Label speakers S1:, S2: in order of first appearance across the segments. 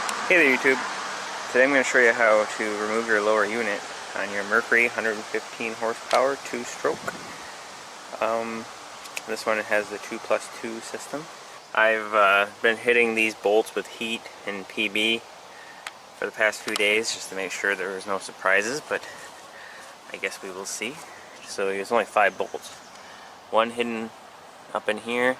S1: Hey there YouTube. Today I'm going to show you how to remove your lower unit on your Mercury 115 horsepower 2-stroke. This one has the 2+2 system. I've been hitting these bolts with heat and PB for the past few days just to make sure there was no surprises, but I guess we will see. So there's only 5 bolts. One hidden up in here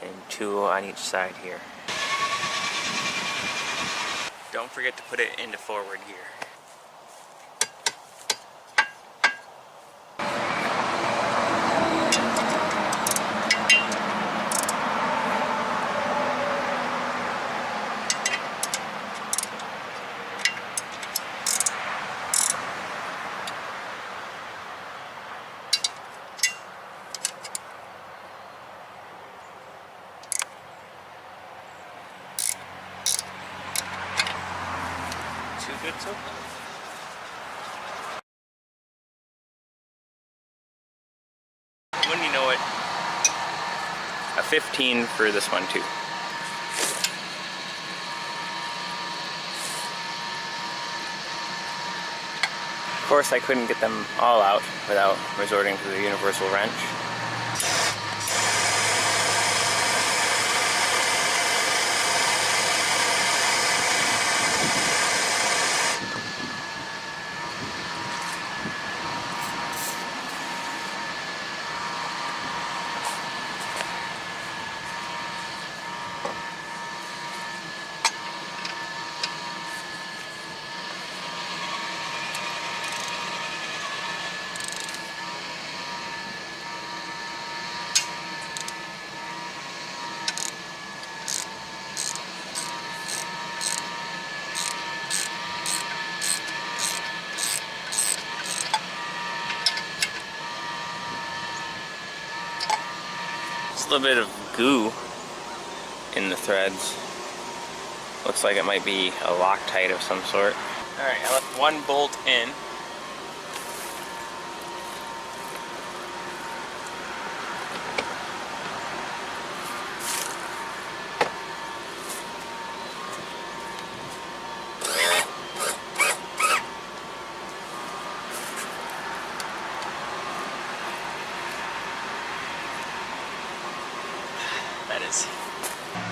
S1: and 2 on each side here. Don't forget to put it into forward gear. Too good so far. Wouldn't you know it, a 15 for this one too. Of course I couldn't get them all out without resorting to the universal wrench. Just a little bit of goo in the threads. Looks like it might be a Loctite of some sort. Alright, I left one bolt in. That is.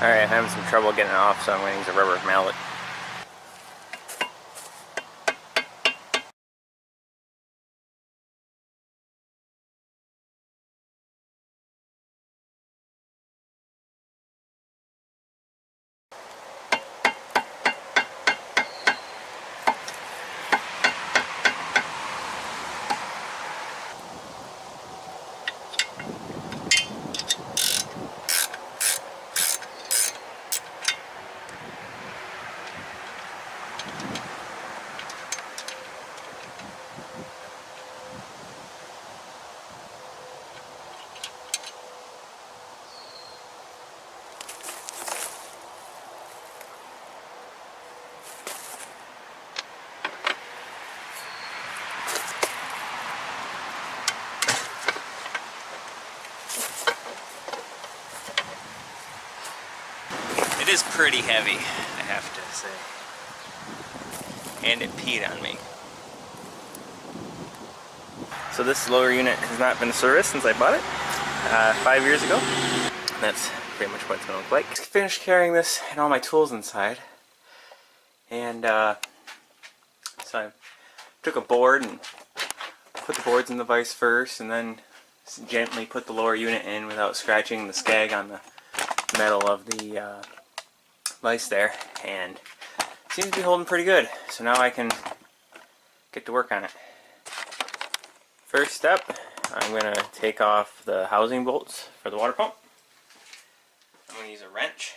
S1: Alright, I'm having some trouble getting it off, so I'm going to use a rubber mallet. It is pretty heavy, I have to say. And it peed on me. So this lower unit has not been serviced since I bought it 5 years ago. And that's pretty much what it's going to look like. Just finished carrying this and all my tools inside. And so I took a board and put the boards in the vise first, and then gently put the lower unit in without scratching the skag on the metal of the vise there, and it seems to be holding pretty good. So now I can get to work on it. First step, I'm going to take off the housing bolts for the water pump. I'm going to use a wrench.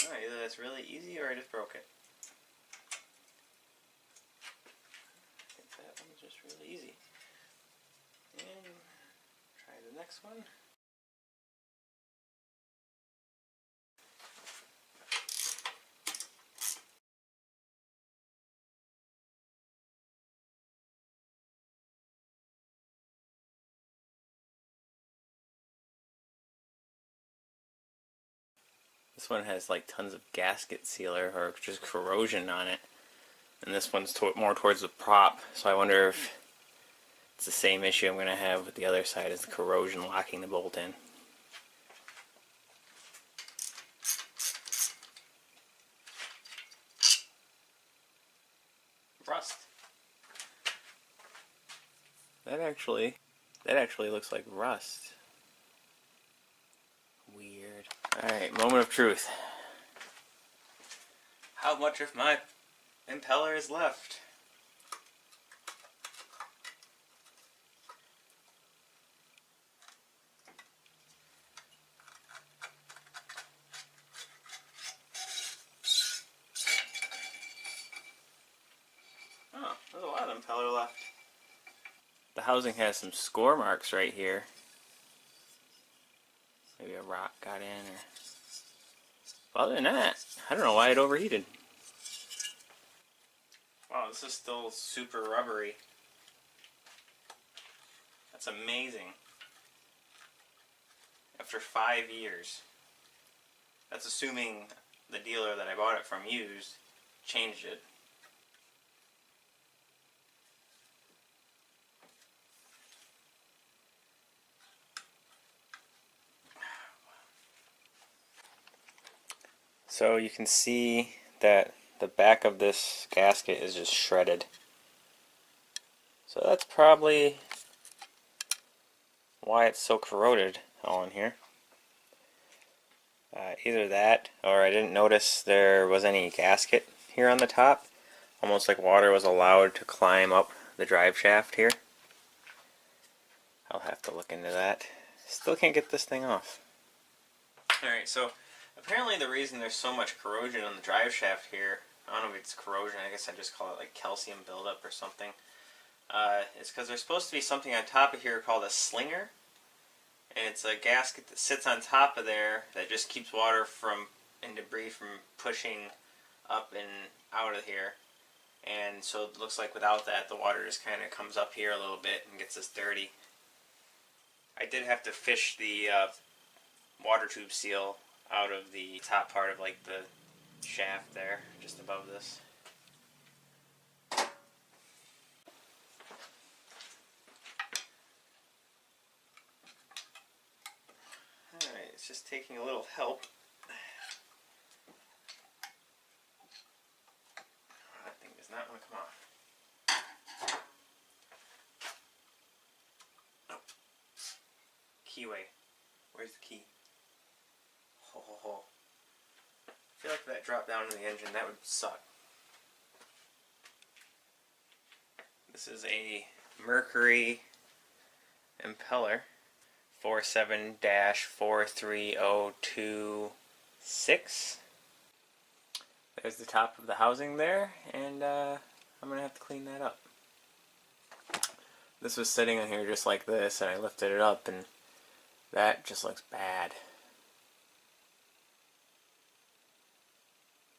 S1: Oh, either that's really easy or I just broke it. I think that one's just really easy. And try the next one. This one has like tons of gasket sealer or just corrosion on it. And this one's more towards the prop, so I wonder if it's the same issue I'm going to have with the other side as the corrosion locking the bolt in. Rust. That actually looks like rust. Weird. Alright, moment of truth. How much of my impeller is left? Oh, there's a lot of impeller left. The housing has some score marks right here. Maybe a rock got in, or... But other than that, I don't know why it overheated. Wow, this is still super rubbery. That's amazing. After 5 years. That's assuming the dealer that I bought it from used changed it. So you can see that the back of this gasket is just shredded. So that's probably why it's so corroded all in here. Either that, or I didn't notice there was any gasket here on the top. Almost like water was allowed to climb up the drive shaft here. I'll have to look into that. Still can't get this thing off. Alright, so apparently the reason there's so much corrosion on the drive shaft here, I don't know if it's corrosion, I guess I just call it like calcium buildup or something, is because there's supposed to be something on top of here called a slinger. And it's a gasket that sits on top of there that just keeps water and debris from pushing up and out of here. And so it looks like without that, the water just kind of comes up here a little bit and gets us dirty. I did have to fish the water tube seal out of the top part of like the shaft there, just above this. Alright, it's just taking a little help. That thing does not want to come off. Oh. Keyway. Where's the key? Ho ho ho. I feel like if that dropped down in the engine, that would suck. This is a Mercury impeller. 47-43026. There's the top of the housing there, and I'm going to have to clean that up. This was sitting on here just like this, and I lifted it up, and that just looks bad.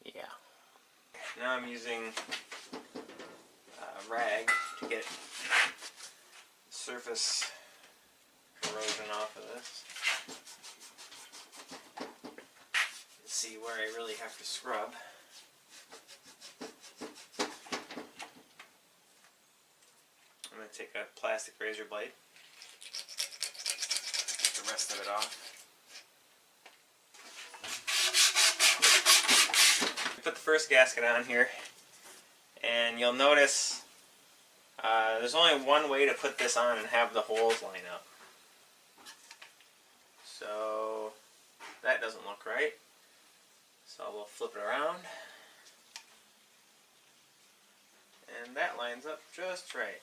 S1: Yeah. Now I'm using a rag to get surface corrosion off of this. Let's see where I really have to scrub. I'm going to take a plastic razor blade, get the rest of it off. Put the first gasket on here, and you'll notice there's only one way to put this on and have the holes line up. So that doesn't look right. So we'll flip it around. And that lines up just right.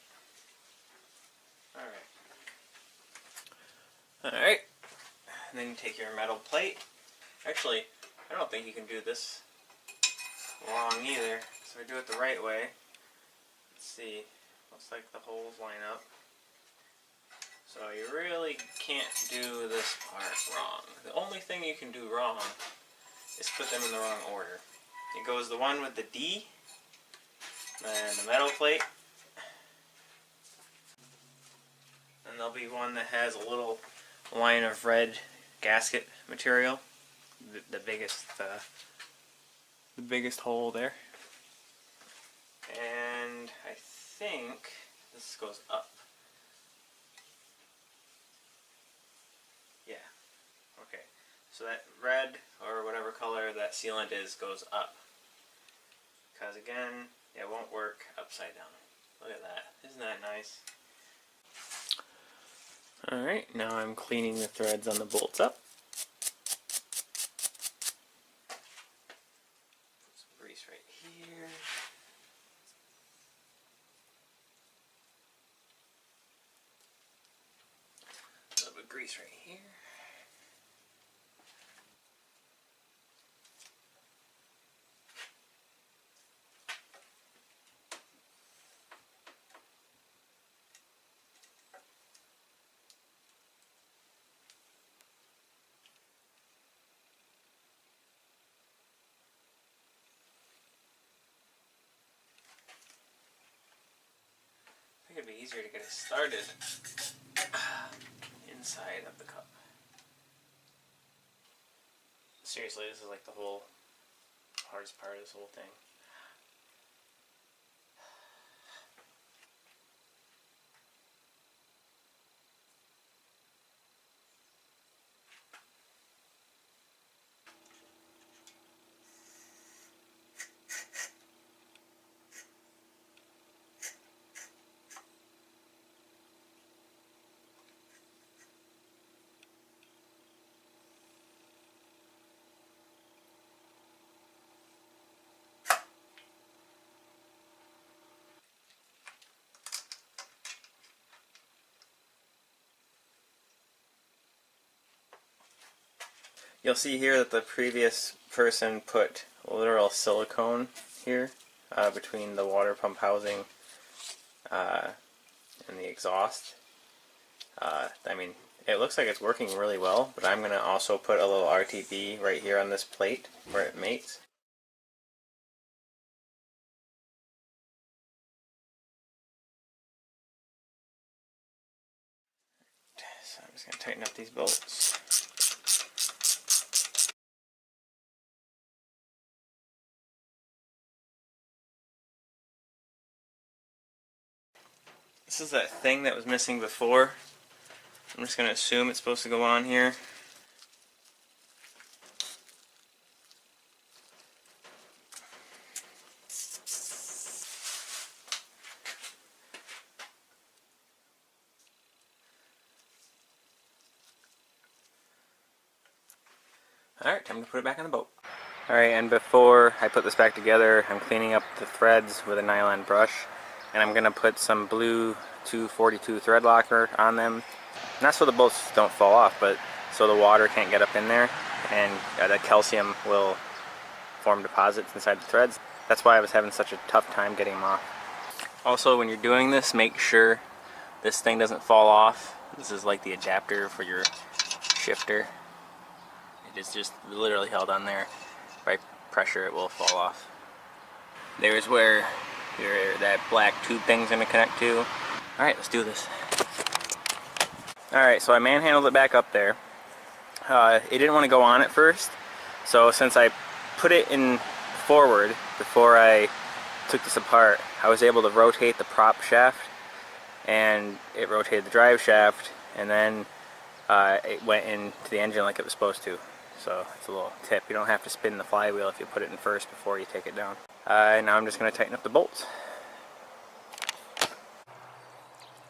S1: Alright. And then you take your metal plate. Actually, I don't think you can do this wrong either. So we do it the right way. Let's see. Looks like the holes line up. So you really can't do this part wrong. The only thing you can do wrong is put them in the wrong order. It goes the one with the D, then the metal plate, and there'll be one that has a little line of red gasket material. the biggest hole there. And I think this goes up. Yeah. Okay. So that red, or whatever color that sealant is, goes up. Because again, it won't work upside down. Look at that. Isn't that nice? Alright, now I'm cleaning the threads on the bolts up. Put some grease right here. A little bit of grease right here. I think it'd be easier to get it started inside of the cup. Seriously, this is like the whole hardest part of this whole thing. You'll see here that the previous person put literal silicone here between the water pump housing and the exhaust. I mean, it looks like it's working really well, but I'm going to also put a little RTB right here on this plate where it mates. So I'm just going to tighten up these bolts. This is that thing that was missing before. I'm just going to assume it's supposed to go on here. Alright, time to put it back on the boat. Alright, and before I put this back together, I'm cleaning up the threads with a nylon brush. And I'm going to put some blue 242 thread locker on them. Not so the bolts don't fall off, but so the water can't get up in there, and the calcium will form deposits inside the threads. That's why I was having such a tough time getting them off. Also, when you're doing this, make sure this thing doesn't fall off. This is like the adapter for your shifter. It is just literally held on there. By pressure, it will fall off. There's where that black tube thing's going to connect to. Alright, let's do this. Alright, so I manhandled it back up there. It didn't want to go on at first, so since I put it in forward before I took this apart, I was able to rotate the prop shaft, and it rotated the drive shaft, and then it went into the engine like it was supposed to. So it's a little tip. You don't have to spin the flywheel if you put it in first before you take it down. Now I'm just going to tighten up the bolts.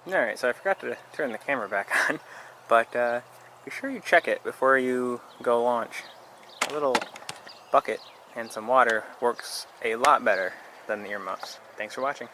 S1: Alright, so I forgot to turn the camera back on, but be sure you check it before you go launch. A little bucket and some water works a lot better than the earmuffs. Thanks for watching.